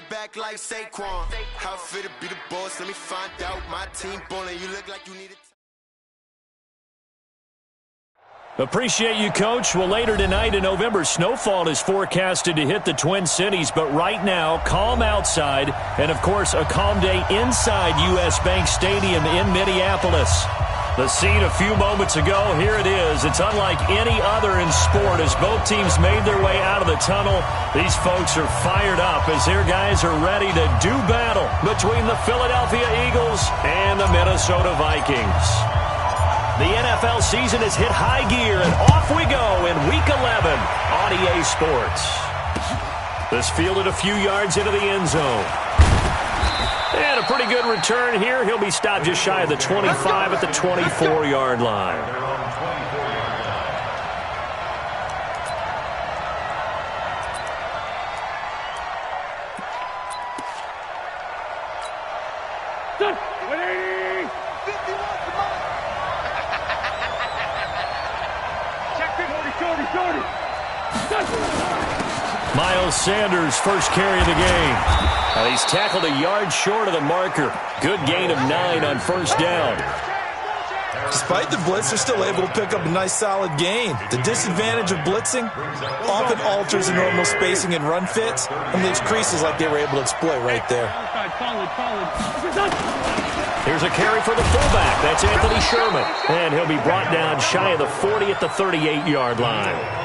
it back like Saquon. How fit to be the boss? Let me find out. My team ballin'. You look like you need it. Appreciate you, Coach. Well, later tonight in November, snowfall is forecasted to hit the Twin Cities, but right now, calm outside, and, of course, a calm day inside U.S. Bank Stadium in Minneapolis. The scene a few moments ago, here it is. It's unlike any other in sport as both teams made their way out of the tunnel. These folks are fired up as their guys are ready to do battle between the Philadelphia Eagles and the Minnesota Vikings. The NFL season has hit high gear, and off we go in Week 11 on EA Sports. This fielded a few yards into the end zone. And a pretty good return here. He'll be stopped just shy of the 25 at the 24-yard line. Miles Sanders, first carry of the game. He's tackled a yard short of the marker. Good gain of 9 on first down. Despite the blitz, they're still able to pick up a nice, solid gain. The disadvantage of blitzing often alters the normal spacing and run fits and leaves creases like they were able to exploit right there. Here's a carry for the fullback. That's Anthony Sherman. And he'll be brought down shy of the 40 at the 38-yard line.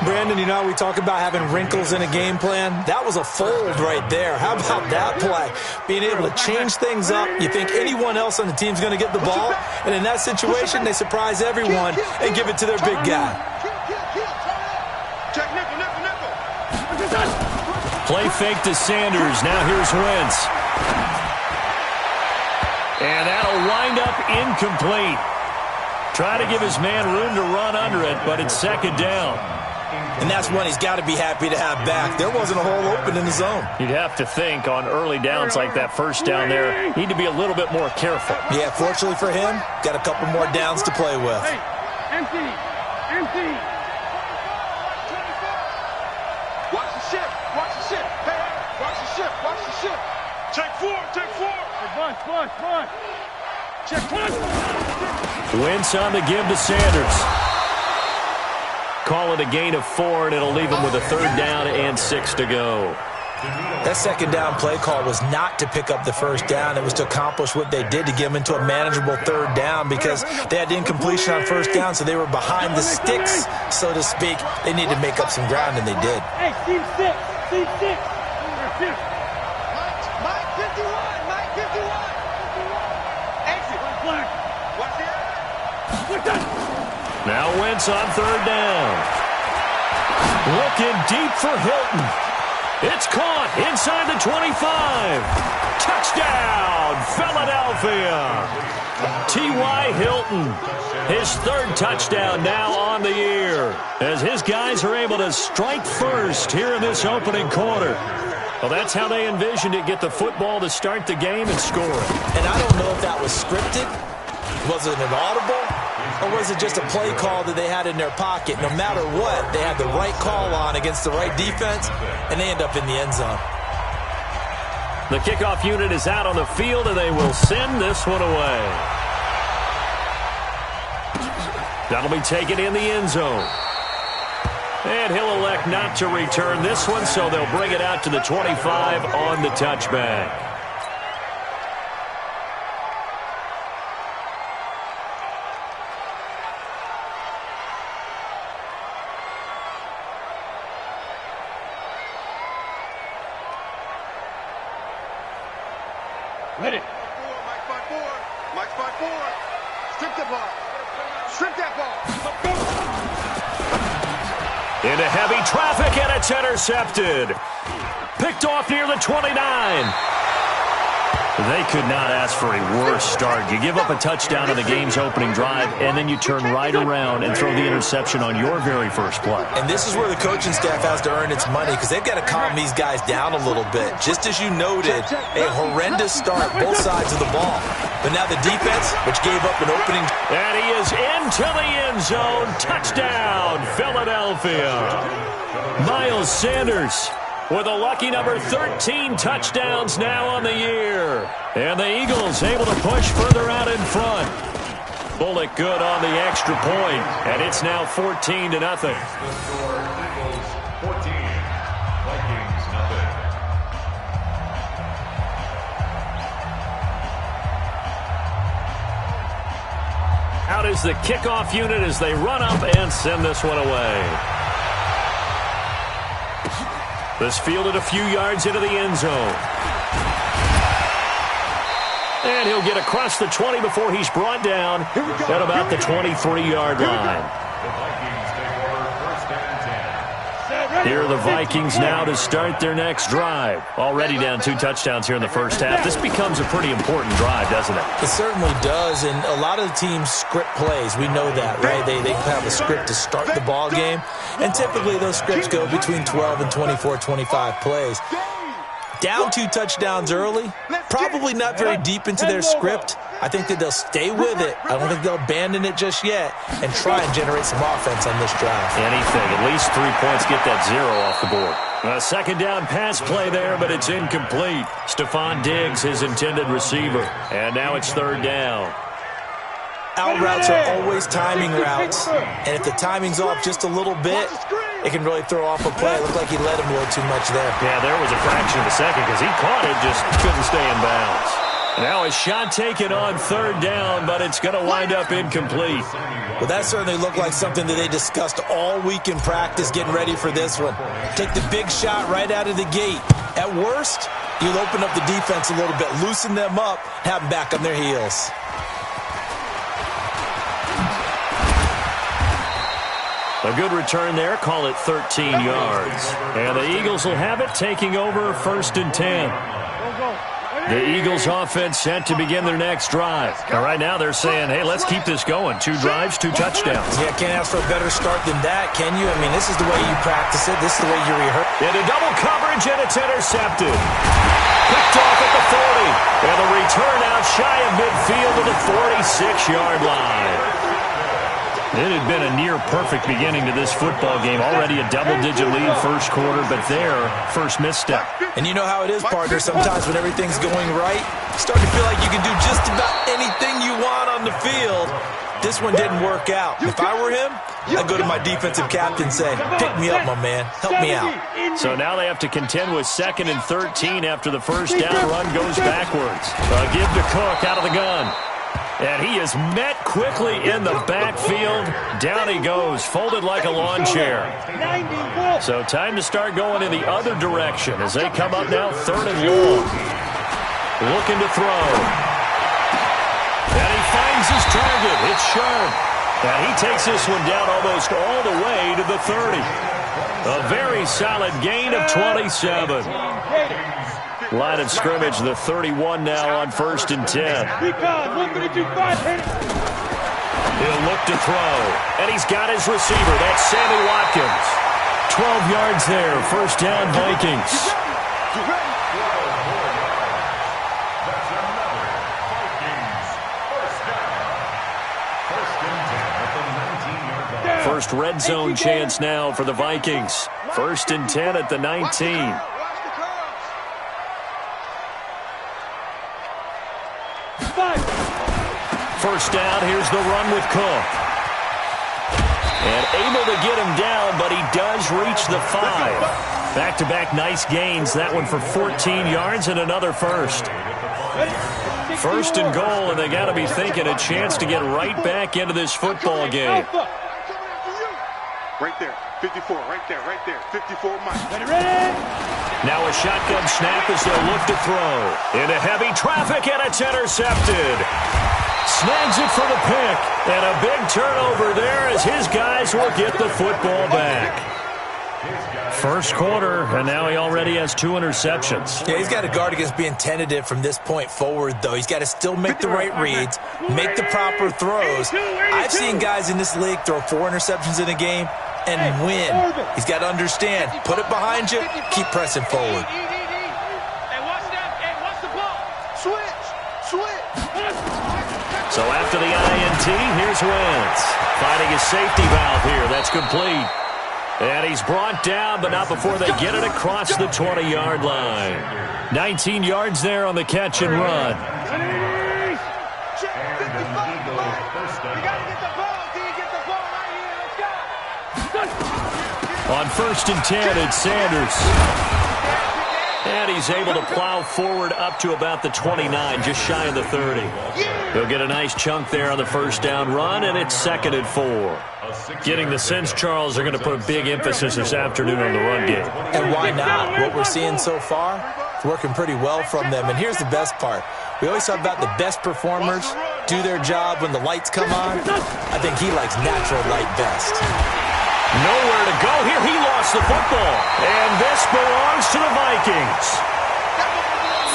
Brandon, you know, we talk about having wrinkles in a game plan. That was a fold right there. How about that play? Being able to change things up. You think anyone else on the team's going to get the ball, and in that situation, they surprise everyone and give it to their big guy. Play fake to Sanders. Now here's Wentz. And that'll wind up incomplete. Try to give his man room to run under it, but it's second down. And that's one he's got to be happy to have back. There wasn't a hole open in the zone. You'd have to think on early downs like that first down there, need to be a little bit more careful. Yeah, fortunately for him, got a couple more downs to play with. Hey, empty. Watch the ship. Hey, watch the ship. Take four. Hey, bunch. Check one. Wentz on the give to Sanders. Call it a gain of 4, and it'll leave him with a third down and 6 to go. That second down play call was not to pick up the first down. It was to accomplish what they did to get them into a manageable third down because they had incompletion on first down, so they were behind the sticks, so to speak. They needed to make up some ground, and they did. Hey, team 6. Mike 51. Exit. Watch it. Now Wentz on third down. Looking deep for Hilton. It's caught inside the 25. Touchdown, Philadelphia. T.Y. Hilton, his third touchdown now on the year as his guys are able to strike first here in this opening quarter. Well, that's how they envisioned it, get the football to start the game and score it. And I don't know if that was scripted. Was it an audible? Or was it just a play call that they had in their pocket? No matter what, they had the right call on against the right defense, and they end up in the end zone. The kickoff unit is out on the field, and they will send this one away. That'll be taken in the end zone. And he'll elect not to return this one, so they'll bring it out to the 25 on the touchback. Ready. Mike's by four. Strip that ball. Into heavy traffic, and it's intercepted. Picked off near the 29. They could not ask for a worse start. You give up a touchdown in the game's opening drive, and then you turn right around and throw the interception on your very first play. And this is where the coaching staff has to earn its money because they've got to calm these guys down a little bit. Just as you noted, a horrendous start both sides of the ball. But now the defense, which gave up an opening. And he is into the end zone. Touchdown, Philadelphia. Miles Sanders with a lucky number 13 touchdowns now on the year. And the Eagles able to push further out in front. Bullock good on the extra point, and it's now 14-0. Out is the kickoff unit as they run up and send this one away. This fielded a few yards into the end zone. And he'll get across the 20 before he's brought down at about the 23-yard line. Here are the Vikings now to start their next drive. Already down 2 touchdowns here in the first half. This becomes a pretty important drive, doesn't it? It certainly does, and a lot of the teams script plays. We know that, right? They have a script to start the ball game, and typically those scripts go between 12 and 24, 25 plays. Down 2 touchdowns early, probably not very deep into their script. I think that they'll stay with it. I don't think they'll abandon it just yet and try and generate some offense on this drive. Anything. At least 3 points, get that 0 off the board. A second down pass play there, but it's incomplete. Stephon Diggs, his intended receiver. And now it's third down. Out routes are always timing routes, and if the timing's off just a little bit, it can really throw off a play. It looked like he let him a little too much there. Yeah, there was a fraction of a second because he caught it, just couldn't stay in bounds. Now a shot taken on third down, but it's going to wind up incomplete. Well, that certainly looked like something that they discussed all week in practice getting ready for this one. Take the big shot right out of the gate. At worst, you'll open up the defense a little bit, loosen them up, have them back on their heels. A good return there, call it 13 yards. And the Eagles will have it, taking over 1st and 10. The Eagles offense set to begin their next drive. And right now they're saying, hey, let's keep this going. 2 drives, 2 touchdowns. Yeah, can't ask for a better start than that, can you? I mean, this is the way you practice it. This is the way you rehearse. Into double coverage, and it's intercepted. Picked off at the 40. And the return out shy of midfield to the 46-yard line. It had been a near-perfect beginning to this football game. Already a double-digit lead first quarter, but their first misstep. And you know how it is, partner. Sometimes when everything's going right, you start to feel like you can do just about anything you want on the field. This one didn't work out. If I were him, I'd go to my defensive captain and say, pick me up, my man. Help me out. So now they have to contend with 2nd and 13 after the first down run goes backwards. A give to Cook out of the gun. And he is met quickly in the backfield. Down he goes, folded like a lawn chair. So time to start going in the other direction as they come up now 3rd and long. Looking to throw. And he finds his target. It's Sharp. And he takes this one down almost all the way to the 30. A very solid gain of 27. Line of scrimmage, the 31 now on 1st and 10. He'll look to throw, and he's got his receiver. That's Sammy Watkins. 12 yards there, 1st down Vikings. First red zone chance now for the Vikings. 1st and 10 at the 19. First down, here's the run with Cook. And able to get him down, but he does reach the 5. Back-to-back nice gains. That one for 14 yards and another first. 1st and goal, and they got to be thinking a chance to get right back into this football game. Right there, 54, right there, 54 miles. Now a shotgun snap as they'll look to throw. Into heavy traffic, and it's intercepted. Snags it for the pick, and a big turnover there as his guys will get the football back. First quarter, and now he already has 2 interceptions. Yeah, he's got to guard against being tentative from this point forward, though. He's got to still make the right reads, make the proper throws. I've seen guys in this league throw 4 interceptions in a game and win. He's got to understand, put it behind you, keep pressing forward. So after the INT, here's Wentz. Finding his safety valve here. That's complete. And he's brought down, but not before they get it across the 20-yard line. 19 yards there on the catch and run. On 1st and 10, it's Sanders. And he's able to plow forward up to about the 29, just shy of the 30. He'll get a nice chunk there on the first down run, and it's 2nd and 4. Getting the sense, Charles, they're going to put a big emphasis this afternoon on the run game. And why not? What we're seeing so far, it's working pretty well from them. And here's the best part. We always talk about the best performers do their job when the lights come on. I think he likes natural light best. Nowhere to go here. He lost the football. And this belongs to the Vikings.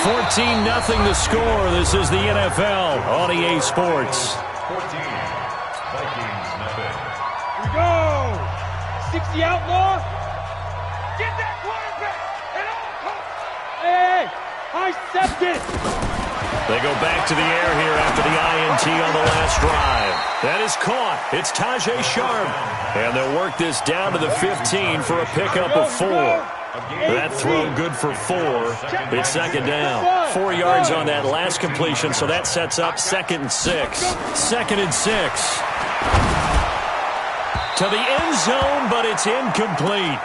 14-0 the score. This is the NFL on EA Sports. 14. Vikings, nothing. Here we go. 60 outlaw. Get that quarterback. And hey, I stepped it. They go back to the air here after the INT on the last drive. That is caught. It's Tajay Sharp. And they'll work this down to the 15 for a pickup of 4. That throw good for 4. It's 2nd down. 4 yards on that last completion, so that sets up 2nd and 6. 2nd and 6. To the end zone, but it's incomplete.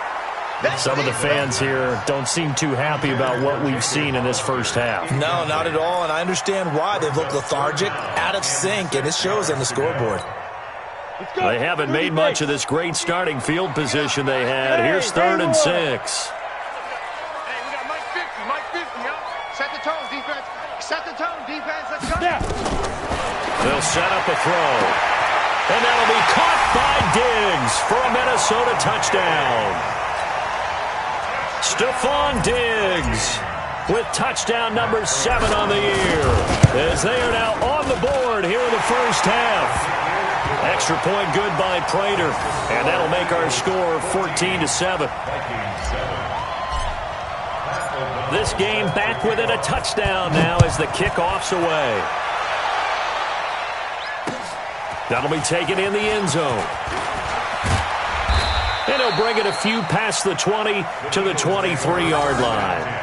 Some of the fans here don't seem too happy about what we've seen in this first half. No, not at all, and I understand why. They've looked lethargic, out of sync, and it shows on the scoreboard. They haven't made much of this great starting field position they had. Here's 3rd and 6. Hey, we got Mike 50, Mike 50, huh? Set the tone, defense. Set the tone, defense. Let's go. Yeah. They'll set up a throw. And that'll be caught by Diggs for a Minnesota touchdown. Stephon Diggs with touchdown number 7 on the year, as they are now on the board here in the first half. Extra point good by Prater, and that'll make our score 14-7. This game back within a touchdown now as the kickoff's away. That'll be taken in the end zone. And he'll bring it a few past the 20 to the 23-yard line.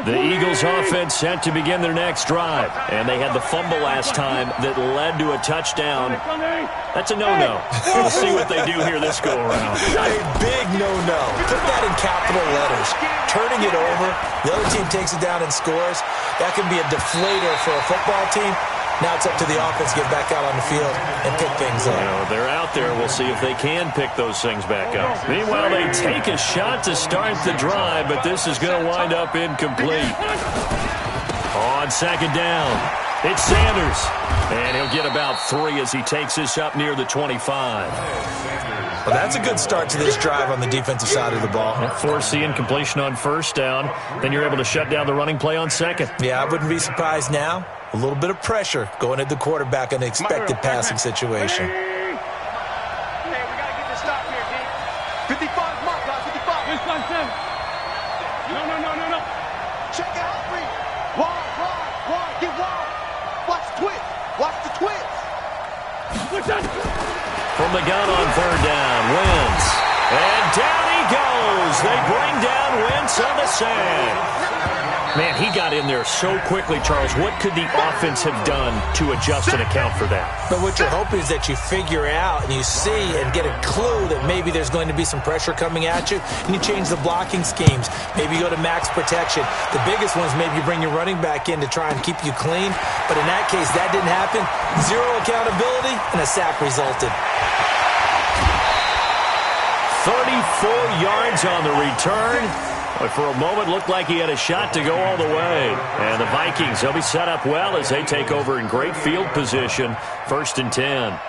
The Eagles offense set to begin their next drive. And they had the fumble last time that led to a touchdown. That's a no-no. We'll see what they do here this go-around. A big no-no. Put that in capital letters. Turning it over, the other team takes it down and scores. That can be a deflator for a football team. Now it's up to the offense to get back out on the field and pick things up. You know, they're out there. We'll see if they can pick those things back up. Meanwhile, they take a shot to start the drive, but this is going to wind up incomplete. On 2nd down, it's Sanders. And he'll get about 3 as he takes this up near the 25. Well, that's a good start to this drive on the defensive side of the ball. Force the incompletion on 1st down. Then you're able to shut down the running play on 2nd. Yeah, I wouldn't be surprised now. A little bit of pressure going at the quarterback in an expected passing situation. Hey, we got to get this stop here, D. 55, mark, guys, 55. This one, Sam. No. Check it out, three. Wide. Get wide. Watch the twist. Watch the twist. From the gun on 3rd down, Wentz. And down he goes. They bring down Wentz on the sack. Man, he got in there so quickly, Charles. What could the offense have done to adjust and account for that? But what you're hoping is that you figure out and you see and get a clue that maybe there's going to be some pressure coming at you, and you change the blocking schemes. Maybe you go to max protection. The biggest one is maybe you bring your running back in to try and keep you clean. But in that case, that didn't happen. 0 accountability, and a sack resulted. 34 yards on the return. But for a moment, looked like he had a shot to go all the way. And the Vikings, they'll be set up well as they take over in great field position. 1st and 10.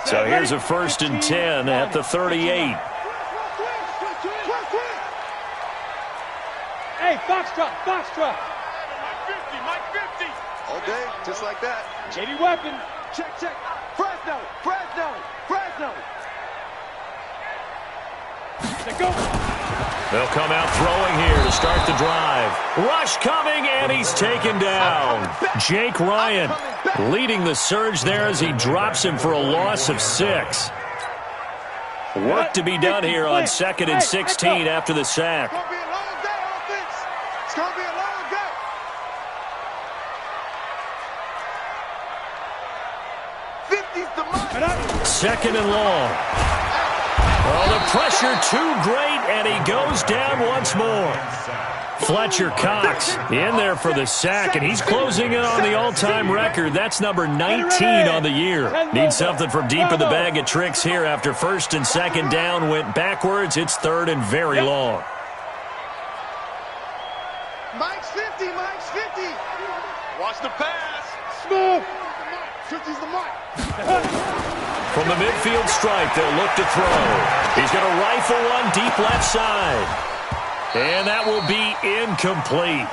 So here's a 1st and 10 at the 38. Hey, Foxtrot. Mike 50. All day, just like that. JD weapon. Check. Fresno. Let's go. They'll come out throwing here to start the drive. Rush coming, and he's taken down. Jake Ryan leading the surge there as he drops him for a loss of 6. Work to be done here on 2nd and 16 after the sack. It's going to be a long day, offense. It's going to be a long day. Second and long. Oh, the pressure too great, and he goes down once more. Fletcher Cox in there for the sack, and he's closing in on the all-time record. That's number 19 on the year. Needs something from deep in the bag of tricks here after 1st and 2nd down went backwards. It's 3rd and very long. Mike's 50, Mike's 50. Watch the pass. Smooth. 50's the mic. From the midfield stripe, they'll look to throw. He's going to rifle one deep left side. And that will be incomplete.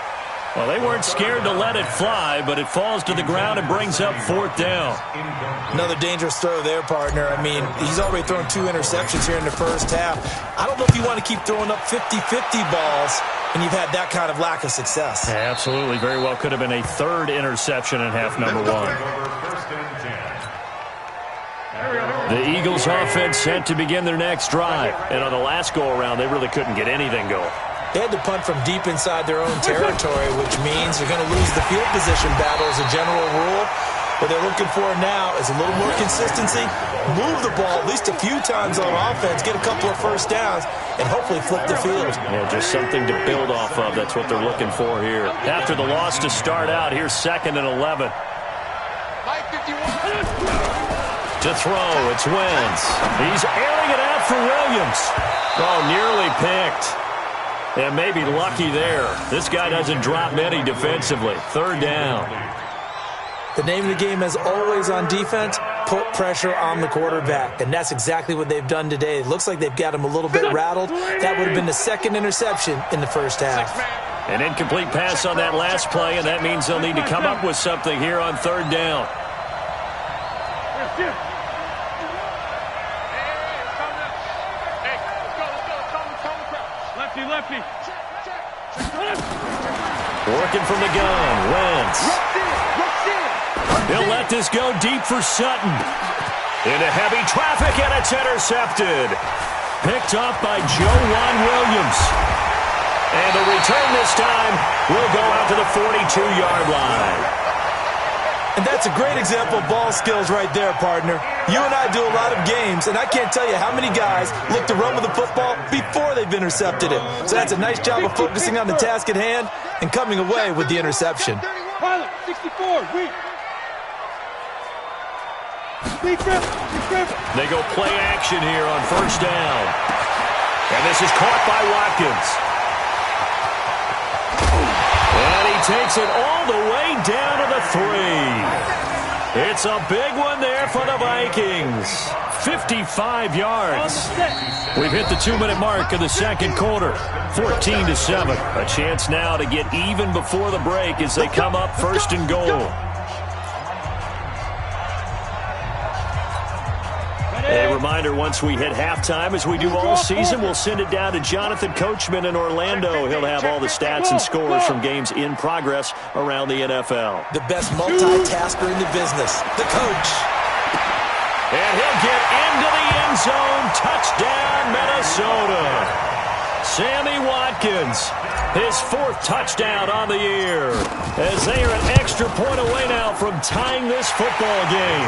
Well, they weren't scared to let it fly, but it falls to the ground and brings up 4th down. Another dangerous throw there, partner. I mean, he's already thrown 2 interceptions here in the first half. I don't know if you want to keep throwing up 50-50 balls and you've had that kind of lack of success. Yeah, absolutely. Very well could have been a 3rd interception in half number 1. The Eagles offense set to begin their next drive. And on the last go-around, they really couldn't get anything going. They had to punt from deep inside their own territory, which means they're going to lose the field position battle as a general rule. What they're looking for now is a little more consistency, move the ball at least a few times on offense, get a couple of first downs, and hopefully flip the field. Yeah, just something to build off of. That's what they're looking for here. After the loss to start out, here's 2nd and 11. To throw, it's Wentz. He's airing it out for Williams. Oh, nearly picked. And maybe lucky there. This guy doesn't drop many defensively. 3rd down. The name of the game, as always on defense, put pressure on the quarterback. And that's exactly what they've done today. It looks like they've got him a little bit rattled. That would have been the 2nd interception in the first half. An incomplete pass on that last play, and that means they'll need to come up with something here on 3rd down. Lefty. Working from the gun, Wentz. He'll let this go deep for Sutton. Into heavy traffic, and it's intercepted. Picked off by Joejuan Williams. And the return this time will go out to the 42-yard line. And that's a great example of ball skills right there, partner. You and I do a lot of games, and I can't tell you how many guys look to run with the football before they've intercepted it. So that's a nice job of focusing on the task at hand and coming away with the interception. Pilot, 64, weak. They go play action here on 1st down. And this is caught by Watkins. And he takes it all the way down to the 3. It's a big one there for the Vikings. 55 yards. We've hit the 2-minute mark of the 2nd quarter. 14-7. A chance now to get even before the break as they come up 1st and goal. A reminder, once we hit halftime, as we do all season, we'll send it down to Jonathan Coachman in Orlando. He'll have all the stats and scores from games in progress around the NFL. The best multitasker in the business, the coach. And he'll get into the end zone. Touchdown, Minnesota. Sammy Watkins, his 4th touchdown on the year, as they are an extra point away now from tying this football game.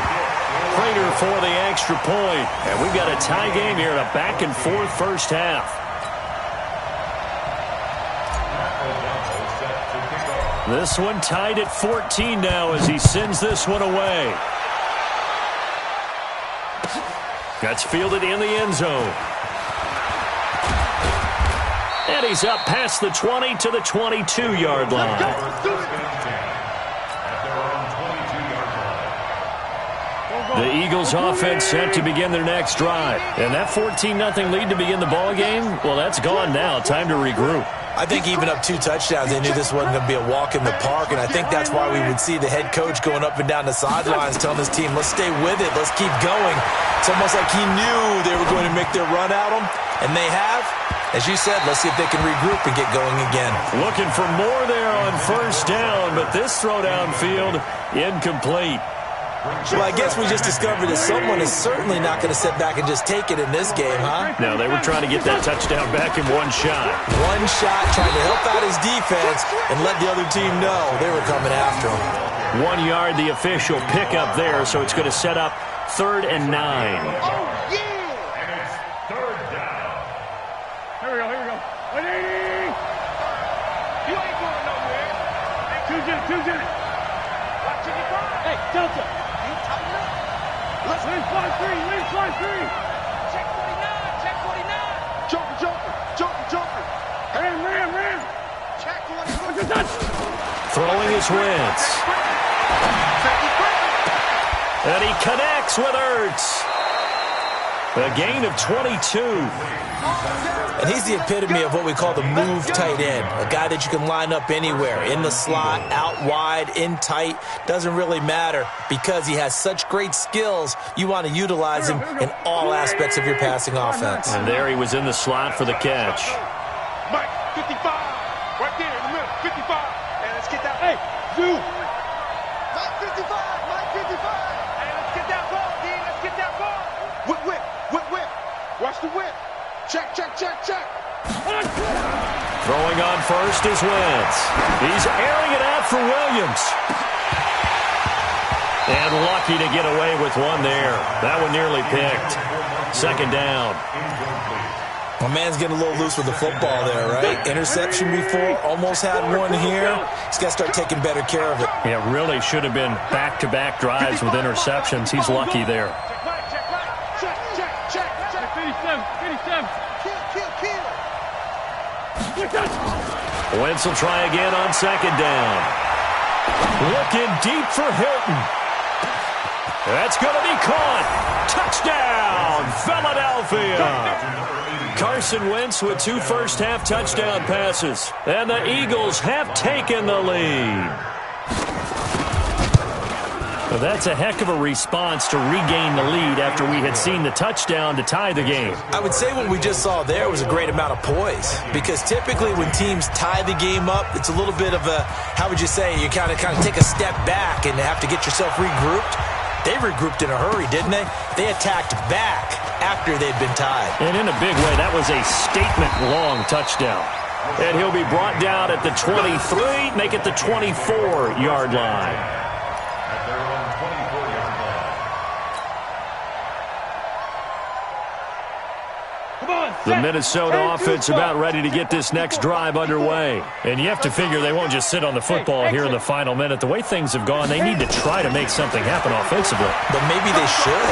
Prater for the extra point. And we've got a tie game here in a back-and-forth first half. This one tied at 14 now as he sends this one away. That's fielded in the end zone. And he's up past the 20 to the 22-yard line. The Eagles offense set to begin their next drive. And that 14-0 lead to begin the ball game, well, that's gone now. Time to regroup. I think even up 2 touchdowns, they knew this wasn't going to be a walk in the park, and I think that's why we would see the head coach going up and down the sidelines telling his team, let's stay with it, let's keep going. It's almost like he knew they were going to make their run at him, and they have. As you said, let's see if they can regroup and get going again. Looking for more there on first down, but this throw downfield, incomplete. Well, I guess we just discovered that someone is certainly not going to sit back and just take it in this game, huh? No, they were trying to get that touchdown back in one shot. One shot, trying to help out his defense and let the other team know they were coming after him. 1 yard, the official pickup there, so it's going to set up 3rd and 9. Oh, yeah! Here we go. 180! You ain't going nowhere. Tuesday. Watch it, hey, Delta. You tighten up. Let's lean fly three. Check 49. Joker. Ram. Check 49. Throwing his Wentz. And he connects with Ertz. A gain of 22. And he's the epitome of what we call the move tight end. A guy that you can line up anywhere. In the slot, out wide, in tight. Doesn't really matter because he has such great skills. You want to utilize him in all aspects of your passing offense. And there he was in the slot for the catch. Mike, 55. Right there in the middle. 55. And let's get that. Hey, Zoo. Mike 55. Hey, let's get that ball, D. Let's get that ball. Whip. Watch the whip. Check. Throwing on first is Wentz. He's airing it out for Williams. And lucky to get away with one there. That one nearly picked. 2nd down. My man's getting a little loose with the football there, right? Interception before, almost had one here. He's got to start taking better care of it. Yeah, really should have been back-to-back drives with interceptions. He's lucky there. Check. 57. Kill. Wentz will try again on 2nd down. Looking deep for Hilton. That's going to be caught. Touchdown, Philadelphia. Carson Wentz with 2 first-half touchdown passes. And the Eagles have taken the lead. Well, that's a heck of a response to regain the lead after we had seen the touchdown to tie the game. I would say what we just saw there was a great amount of poise because typically when teams tie the game up, it's a little bit of a, how would you say, you kind of take a step back and have to get yourself regrouped. They regrouped in a hurry, didn't they? They attacked back after they'd been tied. And in a big way, that was a statement-long touchdown. And he'll be brought down at the 23, make it the 24-yard line. The Minnesota offense about ready to get this next drive underway. And you have to figure they won't just sit on the football here in the final minute. The way things have gone, they need to try to make something happen offensively. But maybe they should.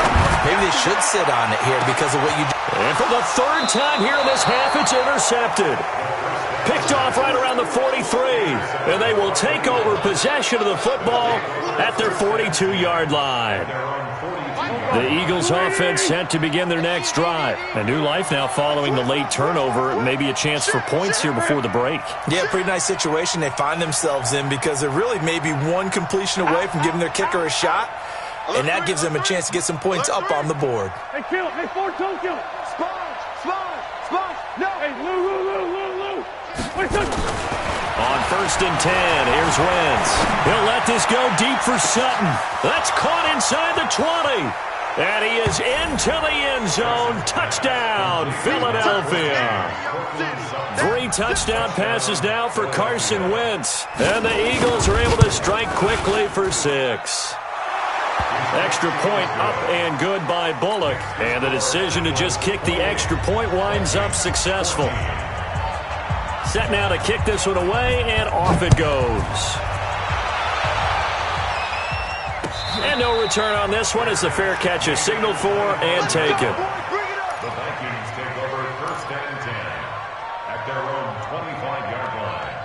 Maybe they should sit on it here because of what you do. And for the 3rd time here in this half, it's intercepted. Picked off right around the 43. And they will take over possession of the football at their 42-yard line. The Eagles offense set to begin their next drive. A new life now following the late turnover. Maybe a chance for points here before the break. Yeah, pretty nice situation they find themselves in because they're really maybe one completion away from giving their kicker a shot. And that gives them a chance to get some points up on the board. Hey, kill it. Hey, 4 don't kill it. Sponge. No. Hey, Lou. Wait, on 1st and 10, here's Wentz. He'll let this go deep for Sutton. That's caught inside the 20. And he is into the end zone. Touchdown, Philadelphia. 3 touchdown passes now for Carson Wentz. And the Eagles are able to strike quickly for 6. Extra point up and good by Bullock. And the decision to just kick the extra point winds up successful. Set now to kick this one away, and off it goes. And no return on this one as the fair catch is signaled for and taken. The Vikings take over 1st and 10 at their own 25-yard line.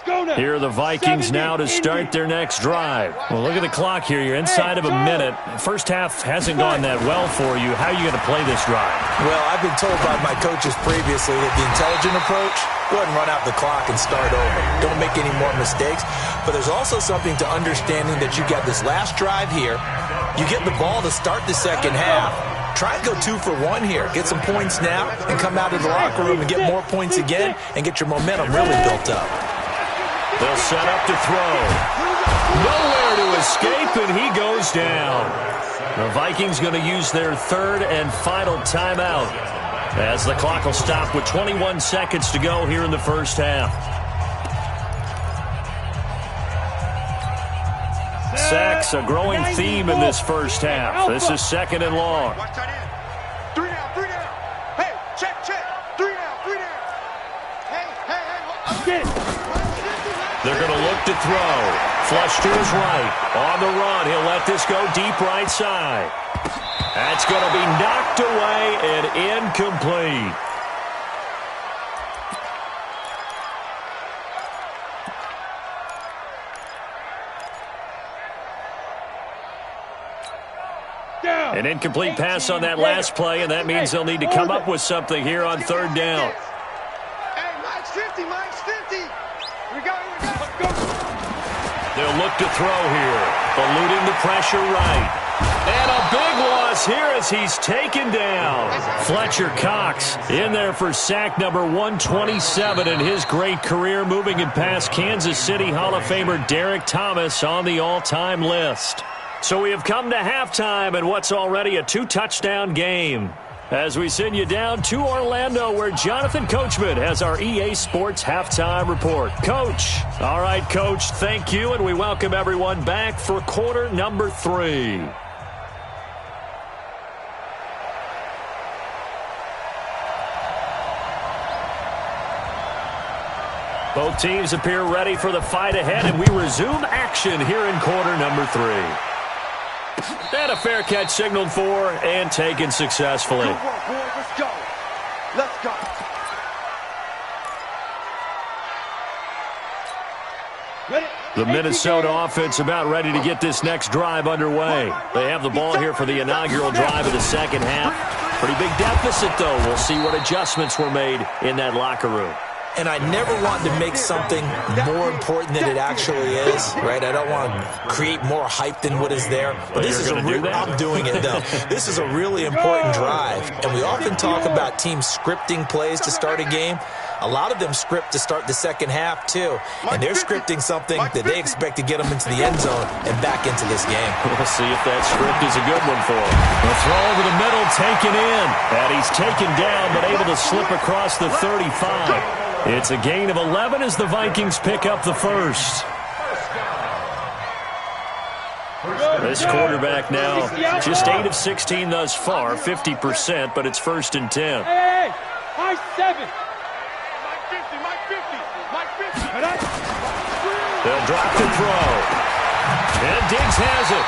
Here are the Vikings now to start their next drive. Well, look at the clock here. You're inside of a minute. First half hasn't gone that well for you. How are you going to play this drive? Well, I've been told by my coaches previously that the intelligent approach, go ahead and run out the clock and start over. Don't make any more mistakes. But there's also something to understanding that you got this last drive here. You get the ball to start the second half. Try and go 2 for 1 here. Get some points now and come out of the locker room and get more points again and get your momentum really built up. They'll set up to throw. Nowhere to escape, and he goes down. The Vikings going to use their third and final timeout as the clock will stop with 21 seconds to go here in the first half. Sacks, a growing theme in this first half. This is second and long. Watch that in. 3 down. Hey, check. 3 down. Hey. They're going to look to throw. Flush to his right. On the run, he'll let this go deep right side. That's going to be knocked away and incomplete. An incomplete pass on that last play, and that means they'll need to come up with something here on third down. Hey, Mike's 50. We go. Let's go. They'll look to throw here. Eluding the pressure right. And a big loss here as he's taken down. Fletcher Cox in there for sack number 127 in his great career, moving it past Kansas City Hall of Famer Derek Thomas on the all-time list. So we have come to halftime in what's already a 2-touchdown game, as we send you down to Orlando, where Jonathan Coachman has our EA Sports Halftime Report. Coach. All right, Coach, thank you, and we welcome everyone back for quarter number 3. Both teams appear ready for the fight ahead, and we resume action here in quarter number 3. And a fair catch signaled for and taken successfully. Good work, boys. Let's go. The Minnesota offense about ready to get this next drive underway. They have the ball here for the inaugural drive of the second half. Pretty big deficit, though. We'll see what adjustments were made in that locker room. And I never want to make something more important than it actually is, right? I don't want to create more hype than what is there. But this is I'm doing it, though. This is a really important drive. And we often talk about teams scripting plays to start a game. A lot of them script to start the second half, too. And they're scripting something that they expect to get them into the end zone and back into this game. We'll see if that script is a good one for him. The throw over the middle, taken in. And he's taken down, but able to slip across the 35. It's a gain of 11 as the Vikings pick up the first. This quarterback now just 8 of 16 thus far, 50%, but it's 1st and 10. Hey, high 7. Mike 50. They'll drop the throw. And Diggs has it.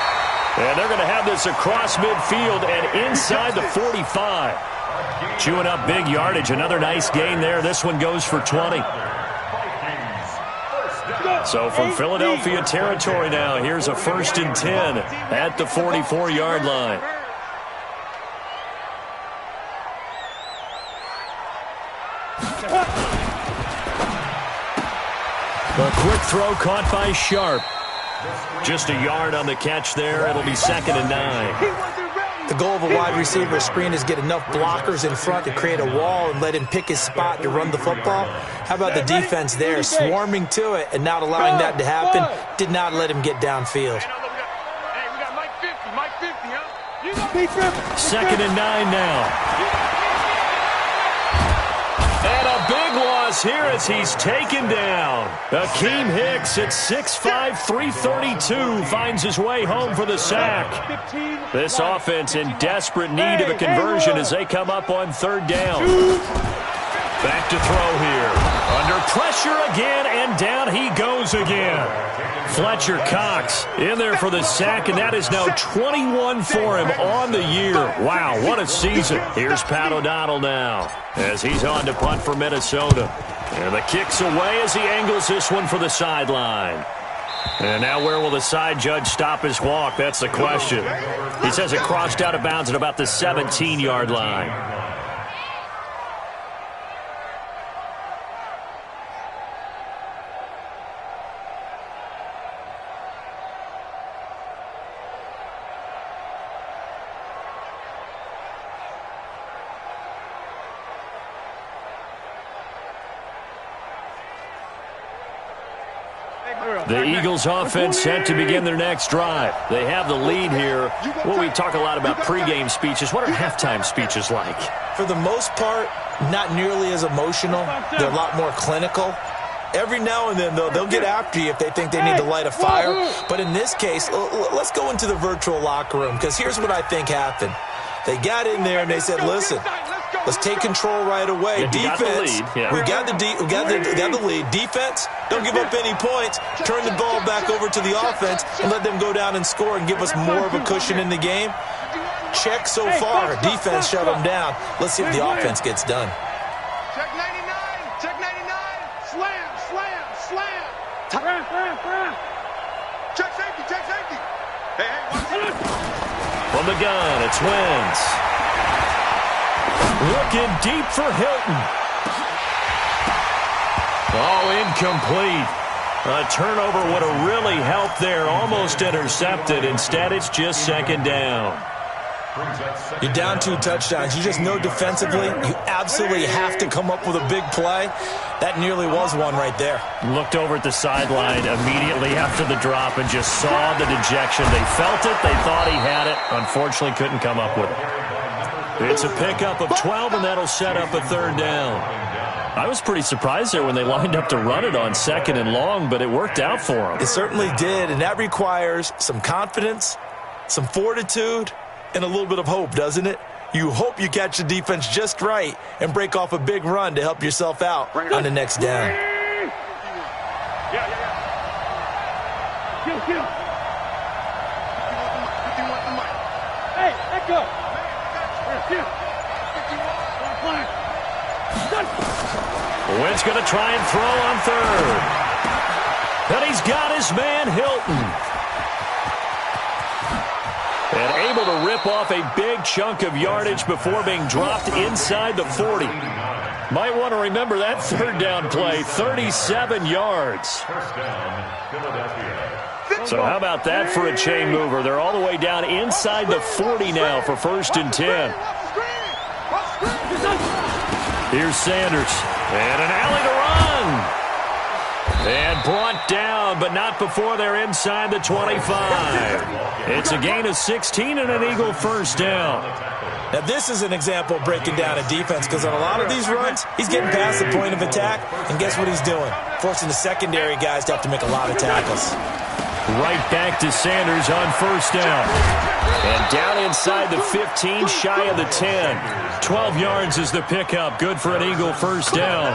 And they're going to have this across midfield and inside the 45. Chewing up big yardage. Another nice gain there. This one goes for 20. So from Philadelphia territory now, here's a 1st and 10 at the 44-yard line. A quick throw caught by Sharp. Just a yard on the catch there. It'll be 2nd and 9. The goal of a wide receiver screen is get enough blockers in front to create a wall and let him pick his spot to run the football. How about the defense there, swarming to it and not allowing that to happen? Did not let him get downfield. Hey, we got Mike 50, huh? 2nd and 9 now. And a big loss here as he's taken down. Akeem Hicks at 6'5", 332 finds his way home for the sack. This offense in desperate need of a conversion as they come up on 3rd down. Back to throw here. Under pressure again, and down he goes again. Fletcher Cox in there for the sack, and that is now 21 for him on the year. Wow, what a season. Here's Pat O'Donnell now as he's on to punt for Minnesota. And the kick's away as he angles this one for the sideline. And now where will the side judge stop his walk? That's the question. He says it crossed out of bounds at about the 17-yard line. The Eagles offense set to begin their next drive. They have the lead here. Well, we talk a lot about pregame speeches. What are halftime speeches like? For the most part, not nearly as emotional. They're a lot more clinical. Every now and then, though, they'll get after you if they think they need to light a fire. But in this case, let's go into the virtual locker room, because here's what I think happened. They got in there and they said, listen, let's take control right away. Yeah, defense, we got the lead. Defense, don't give up any points. Turn the ball back over to the offense and let them go down and score and give us more of a cushion in the game. Check so far. Defense shut them down. Let's see if the offense gets done. Check 99. Check 99. Slam, slam, slam. Check safety. Check safety. Hey, watch it. From the gun, it's Wentz. Looking deep for Hilton. Oh, incomplete. A turnover would have really helped there. Almost intercepted. Instead, it's just second down. You're down 2 touchdowns. You just know defensively you absolutely have to come up with a big play. That nearly was one right there. Looked over at the sideline immediately after the drop and just saw the dejection. They felt it. They thought he had it. Unfortunately, couldn't come up with it. It's a pickup of 12, and that'll set up a third down. I was pretty surprised there when they lined up to run it on second and long, but it worked out for them. It certainly did, and that requires some confidence, some fortitude, and a little bit of hope, doesn't it? You hope you catch the defense just right and break off a big run to help yourself out on the next down. Hey, let go. Wentz going to try and throw on third. And he's got his man, Hilton. And able to rip off a big chunk of yardage before being dropped inside the 40. Might want to remember that third down play, 37 yards. So how about that for a chain mover? They're all the way down inside the 40 now for 1st and 10. Here's Sanders. And an alley to run. And brought down, but not before they're inside the 25. It's a gain of 16 and an Eagle first down. Now, this is an example of breaking down a defense, because on a lot of these runs, he's getting past the point of attack, and guess what he's doing? Forcing the secondary guys to have to make a lot of tackles. Right back to Sanders on first down. And down inside the 15, shy of the 10. 12 yards is the pickup. Good for an Eagle first down.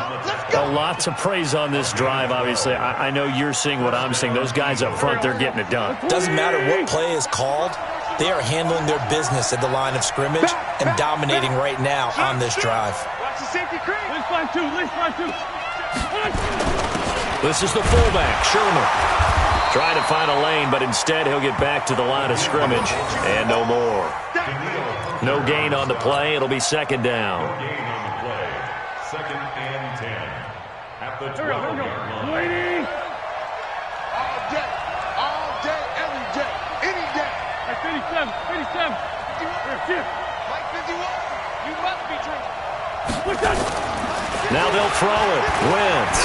A lot to praise on this drive, obviously. I know you're seeing what I'm seeing. Those guys up front, they're getting it done. Doesn't matter what play is called. They are handling their business at the line of scrimmage and dominating right now on this drive. Watch the safety creep. This is the fullback, Sherman. Trying to find a lane, but instead he'll get back to the line of scrimmage. And no more. No gain on the play. It'll be second down. No gain on the play. 2nd and 10. At the 12-yard line. All day, every day, any day. Like 57. Like 51. You must be true. Now they'll throw it. Wentz.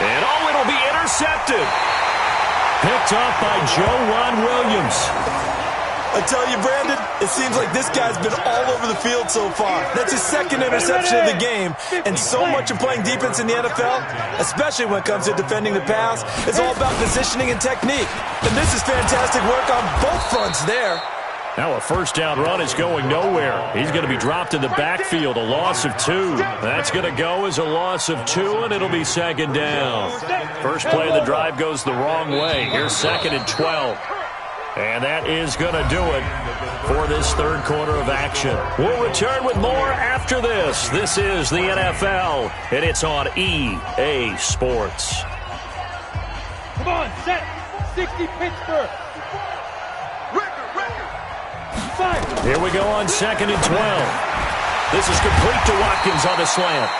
And it'll be intercepted. Picked off by Joe Williams. I tell you, Brandon, it seems like this guy's been all over the field so far. That's his 2nd interception of the game. And so much of playing defense in the NFL, especially when it comes to defending the pass, is all about positioning and technique. And this is fantastic work on both fronts there. Now a first down run is going nowhere. He's going to be dropped in the backfield, a loss of 2. That's going to go as a loss of 2, and it'll be second down. First play of the drive goes the wrong way. Here's 2nd and 12. And that is going to do it for this third quarter of action. We'll return with more after this. This is the NFL, and it's on EA Sports. Come on, set. 60 Pittsburgh. Record. Fire. Here we go on 2nd and 12. This is complete to Watkins on the slant.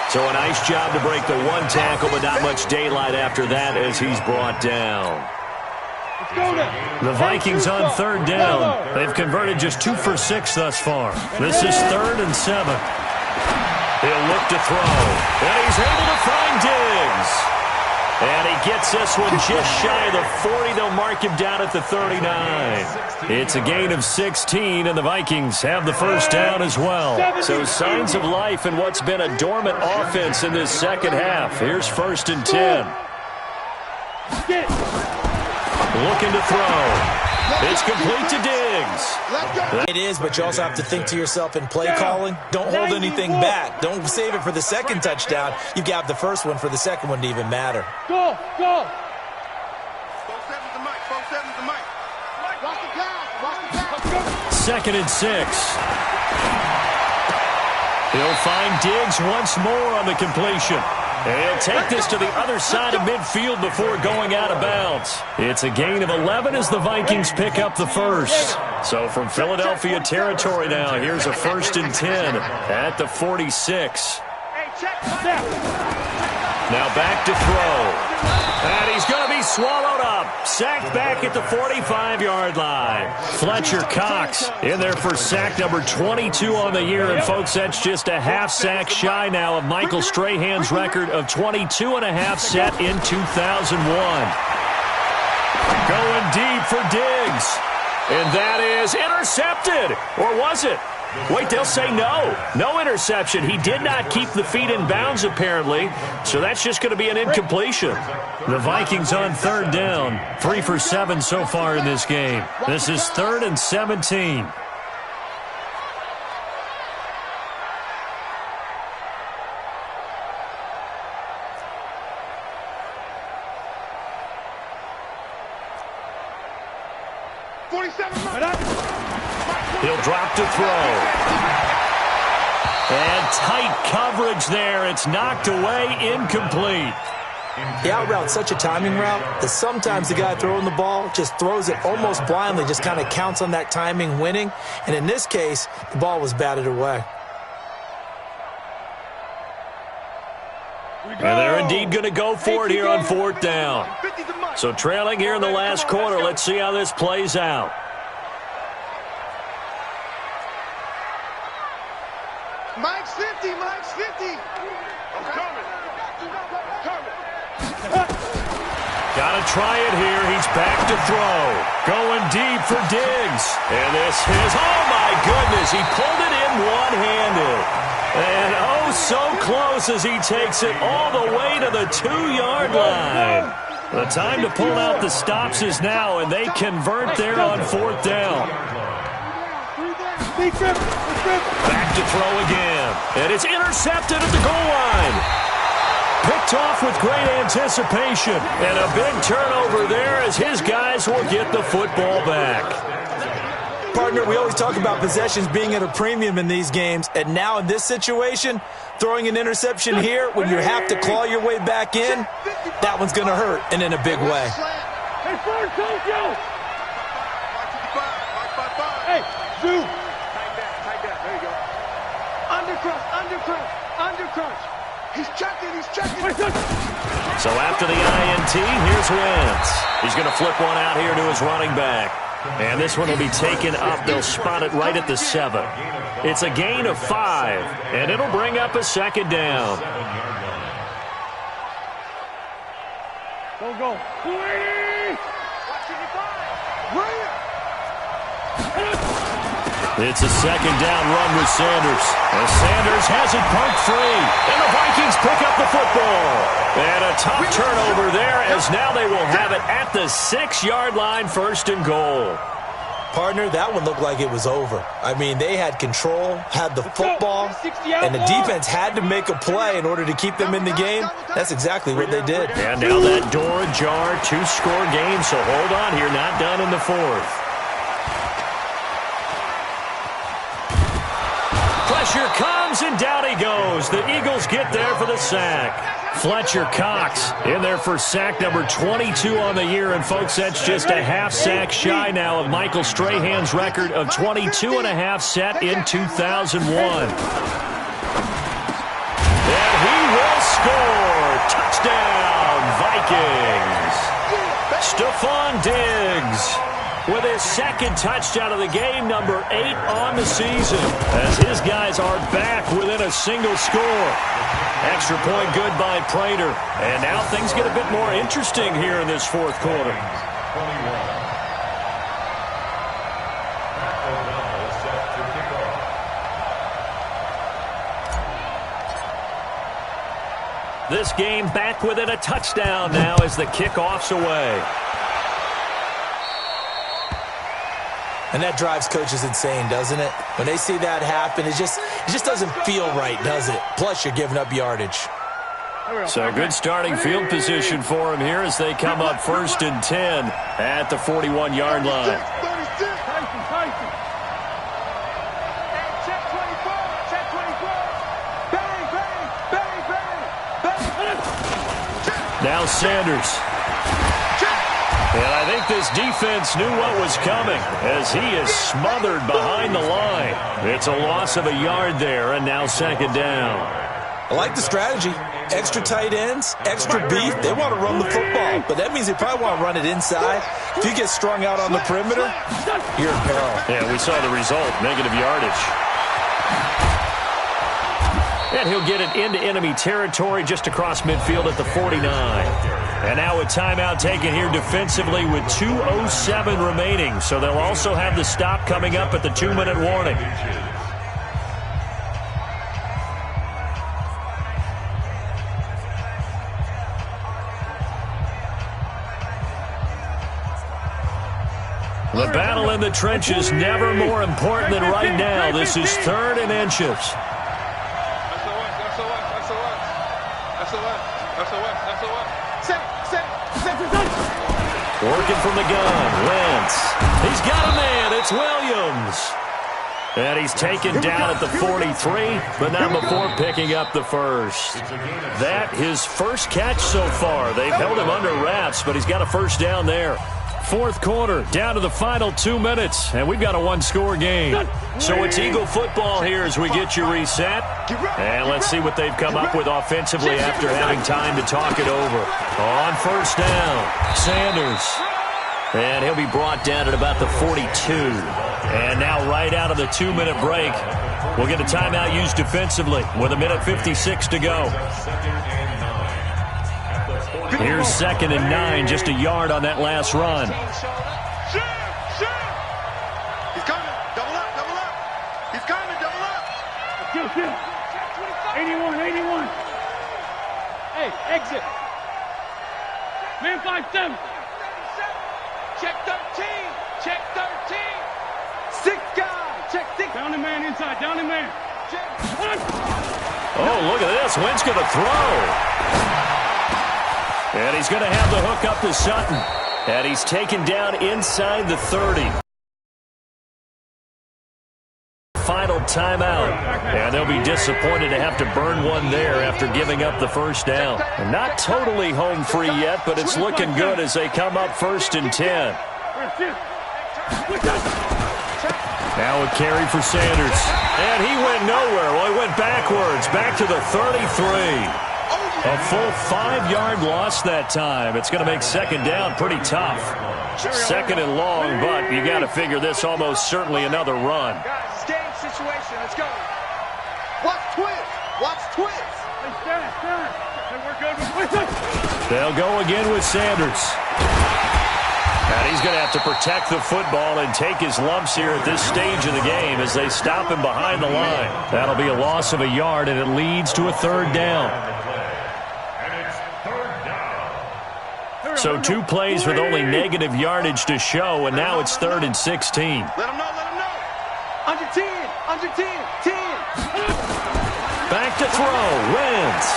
So a nice job to break the one tackle, but not much daylight after that as he's brought down. The Vikings on 3rd down. They've converted just 2 for 6 thus far. This is 3rd and 7. He'll look to throw. And he's able to find Diggs. And he gets this one just shy of the 40. They'll mark him down at the 39. It's a gain of 16, and the Vikings have the first down as well. So signs of life in what's been a dormant offense in this second half. Here's 1st and 10. Looking to throw. It's complete to Diggs. It is, but you also have to think to yourself in play calling, don't hold anything back. Don't save it for the second touchdown. You've got the first one for the second one to even matter. Go. 2nd and 6. He'll find Diggs once more on the completion. And he'll take this to the other side of midfield before going out of bounds. It's a gain of 11 as the Vikings pick up the first. So from Philadelphia territory now, here's a 1st and 10 at the 46. Now back to throw. And he's going to be swallowed up. Sacked back at the 45-yard line. Fletcher Cox in there for sack number 22 on the year. And, folks, that's just a half sack shy now of Michael Strahan's record of 22.5 set in 2001. Going deep for Diggs. And that is intercepted. Or was it? Wait, they'll say no. No interception. He did not keep the feet in bounds, apparently. So that's just going to be an incompletion. The Vikings on 3rd down. 3 for 7 so far in this game. This is 3rd and 17. He'll drop to throw. And tight coverage there. It's knocked away, incomplete. The out route's such a timing route that sometimes the guy throwing the ball just throws it almost blindly, just kind of counts on that timing winning. And in this case, the ball was batted away. And they're indeed going to go for it here on 4th down. So trailing here in the last quarter. Let's see how this plays out. Mike's 50. I'm coming. Gotta try it here. He's back to throw. Going deep for Diggs. And this is, oh my goodness, he pulled it in one-handed. And oh, so close as he takes it all the way to the 2-yard line. The time to pull out the stops is now, and they convert there on 4th down. Back to throw again. And it's intercepted at the goal line. Picked off with great anticipation. And a big turnover there as his guys will get the football back. Partner, we always talk about possessions being at a premium in these games. And now in this situation, throwing an interception here when you have to claw your way back in, that one's going to hurt, and in a big way. Hey, Ford, hey, Zoo. Tight down. There you go. Undercrunch. He's checking. So after the INT, here's Wentz. He's going to flip one out here to his running back. And this one will be taken up. They'll spot it right at the 7. It's a gain of 5, and it'll bring up a 2nd down. Go. It's a 2nd down run with Sanders. And Sanders has it parked free. And the Vikings pick up the football. And a tough turnover there as now they will have it at the 6-yard line, 1st and goal. partner, that one looked like it was over. I mean, they had control, had the football, and the defense had to make a play in order to keep them in the game. That's exactly what they did. And now that door ajar, 2-score game, so hold on here, not done in the fourth. Pressure comes, and down he goes. The Eagles get there for the sack. Fletcher Cox in there for sack number 22 on the year. And, folks, that's just a half sack shy now of Michael Strahan's record of 22 and a half set in 2001. And he will score. Touchdown, Vikings. Stephon Diggs with his second touchdown of the game, number 8 on the season, as his guys are back within a single score. Extra point good by Prater. And now things get a bit more interesting here in this fourth quarter. This game back within a touchdown now as the kickoff's away. And that drives coaches insane, doesn't it? When they see that happen, it just doesn't feel right, does it? Plus, you're giving up yardage. So good starting field position for him here as they come up 1st and 10 at the 41-yard line. Now Sanders. And I think this defense knew what was coming as he is smothered behind the line. It's a loss of a yard there, and now 2nd down. I like the strategy. Extra tight ends, extra beef. They want to run the football, but that means they probably want to run it inside. If you get strung out on the perimeter, you're in peril. Yeah, we saw the result, negative yardage. And he'll get it into enemy territory just across midfield at the 49. And now a timeout taken here defensively with 2:07 remaining. So they'll also have the stop coming up at the 2-minute warning. The battle in the trenches never more important than right now. This is 3rd and inches. Working from the gun, Wentz. He's got a man. It's Williams. And he's taken down at the 43, but not before picking up the first. That his first catch so far. They've held him under wraps, but he's got a first down there. Fourth quarter, down to the final 2 minutes, and we've got a 1-score game. So it's Eagle football here as we get you reset. And let's see what they've come up with offensively after having time to talk it over. On 1st down, Sanders. And he'll be brought down at about the 42. And now right out of the 2-minute break, we'll get a timeout used defensively with 1:56 to go. Here's 2nd and 9, just a yard on that last run. He's coming. Double up, double up. He's coming, double up. Kill. 81. Hey, exit. Man 5-7. Check 13. Check 13. 6 guys. Check 6. Down the man inside. Down the man. Check 1. Oh, look at this. Wentz going to throw. And he's going to have the hook up to Sutton. And he's taken down inside the 30. Final timeout. And they'll be disappointed to have to burn one there after giving up the first down. And not totally home free yet, but it's looking good as they come up 1st and 10. Now a carry for Sanders. And he went nowhere. Well, he went backwards, back to the 33. A full 5-yard loss that time. It's going to make 2nd down pretty tough. 2nd and long, but you got to figure this almost certainly another run. Guys, it's game situation. Let's go. Watch twist. Watch twist. They'll go again with Sanders. And he's going to have to protect the football and take his lumps here at this stage of the game as they stop him behind the line. That'll be a loss of a yard, and it leads to a 3rd down. And it's 3rd down. So So 2 plays with only negative yardage to show, and now it's 3rd and 16. Let him know, let him know. Under 10, under 10, 10. Back to throw, Wentz.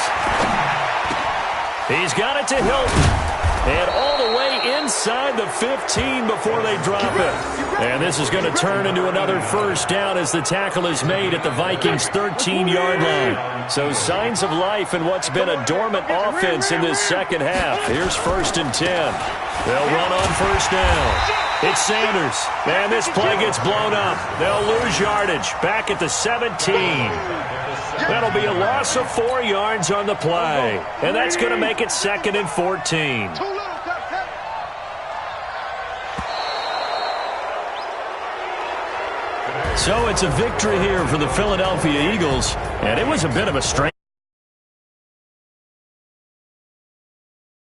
He's got it to Hilton. And all the way inside the 15 before they drop it. And this is going to turn into another first down as the tackle is made at the Vikings' 13-yard line. So signs of life in what's been a dormant offense in this second half. Here's 1st and 10. They'll run on first down. It's Sanders. And this play gets blown up. They'll lose yardage. Back at the 17. That'll be a loss of 4 yards on the play. And that's going to make it 2nd and 14. So it's a victory here for the Philadelphia Eagles. And it was a bit of a strain.